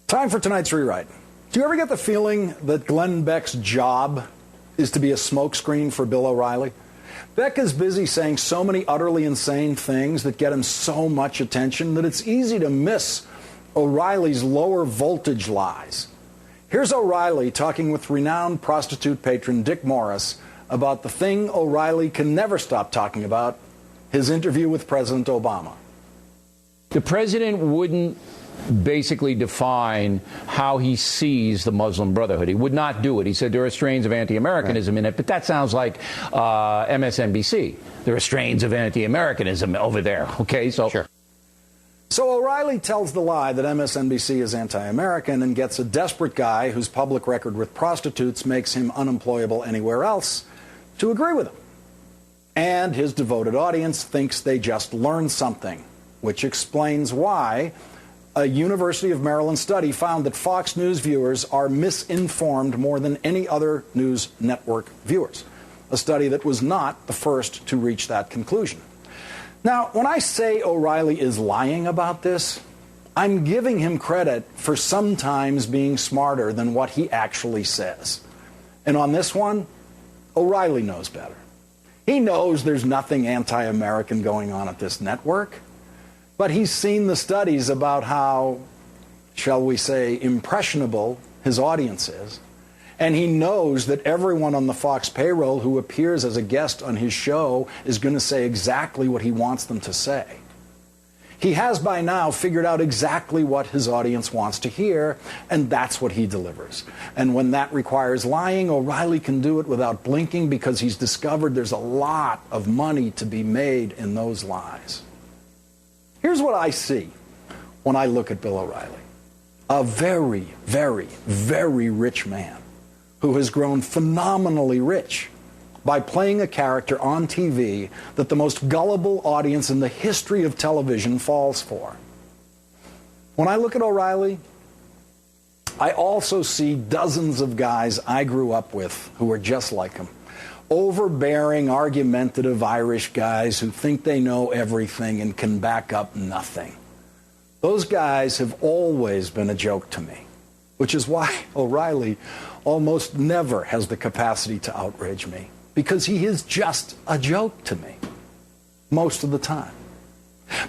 Time for tonight's rewrite. Do you ever get the feeling that Glenn Beck's job is to be a smokescreen for Bill O'Reilly? Beck is busy saying so many utterly insane things that get him so much attention that it's easy to miss O'Reilly's lower voltage lies. Here's O'Reilly talking with renowned prostitute patron Dick Morris about the thing O'Reilly can never stop talking about, his interview with President Obama. The president wouldn't basically define how he sees the Muslim Brotherhood. He would not do it. He said there are strains of anti-Americanism in it, but that sounds like MSNBC. There are strains of anti-Americanism over there. Okay, so... Sure. So O'Reilly tells the lie that MSNBC is anti-American and gets a desperate guy whose public record with prostitutes makes him unemployable anywhere else to agree with him. And his devoted audience thinks they just learned something, which explains why a University of Maryland study found that Fox News viewers are misinformed more than any other news network viewers, a study that was not the first to reach that conclusion. Now, when I say O'Reilly is lying about this, I'm giving him credit for sometimes being smarter than what he actually says. And on this one, O'Reilly knows better. He knows there's nothing anti-American going on at this network. But he's seen the studies about how, shall we say, impressionable his audience is. And he knows that everyone on the Fox payroll who appears as a guest on his show is going to say exactly what he wants them to say. He has by now figured out exactly what his audience wants to hear, and that's what he delivers. And when that requires lying, O'Reilly can do it without blinking because he's discovered there's a lot of money to be made in those lies. Here's what I see when I look at Bill O'Reilly. A very, very, very rich man who has grown phenomenally rich by playing a character on TV that the most gullible audience in the history of television falls for. When I look at O'Reilly, I also see dozens of guys I grew up with who are just like him. Overbearing, argumentative Irish guys who think they know everything and can back up nothing. Those guys have always been a joke to me, which is why O'Reilly almost never has the capacity to outrage me, because he is just a joke to me most of the time.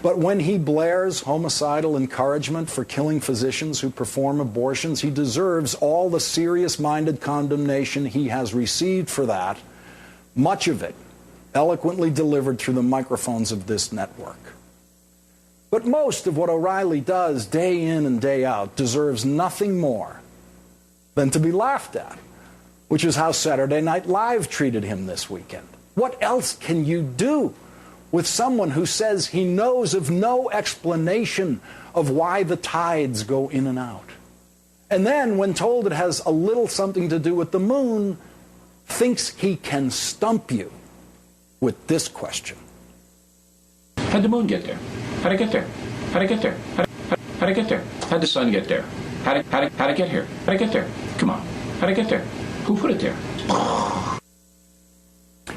But when he blares homicidal encouragement for killing physicians who perform abortions, he deserves all the serious-minded condemnation he has received for that, much of it eloquently delivered through the microphones of this network. But most of what O'Reilly does day in and day out deserves nothing more than to be laughed at, which is how Saturday Night Live treated him this weekend. What else can you do with someone who says he knows of no explanation of why the tides go in and out? And then, when told it has a little something to do with the moon, thinks he can stump you with this question. How'd the moon get there? How'd it get there? How'd it get there? How'd it get there? How'd the sun get there? How'd it get here? How'd it get there? Come on. How'd it get there? Who put it there?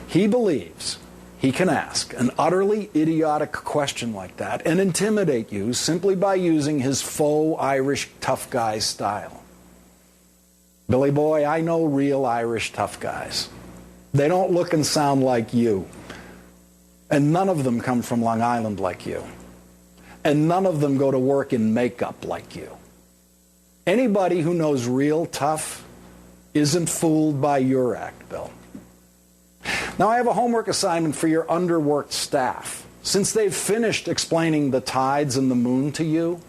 He believes he can ask an utterly idiotic question like that and intimidate you simply by using his faux Irish tough guy style. Billy boy, I know real Irish tough guys. They don't look and sound like you. And none of them come from Long Island like you. And none of them go to work in makeup like you. Anybody who knows real tough isn't fooled by your act, Bill. Now, I have a homework assignment for your underworked staff. Since they've finished explaining the tides and the moon to you,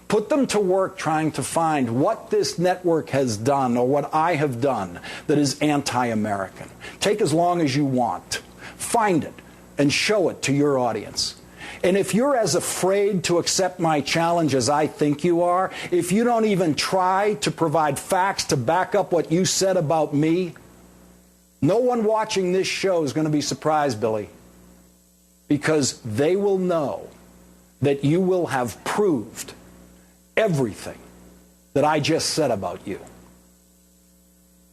put them to work trying to find what this network has done or what I have done that is anti-American. Take as long as you want. Find it and show it to your audience. And if you're as afraid to accept my challenge as I think you are, if you don't even try to provide facts to back up what you said about me, no one watching this show is going to be surprised, Billy, because they will know that you will have proved everything that I just said about you.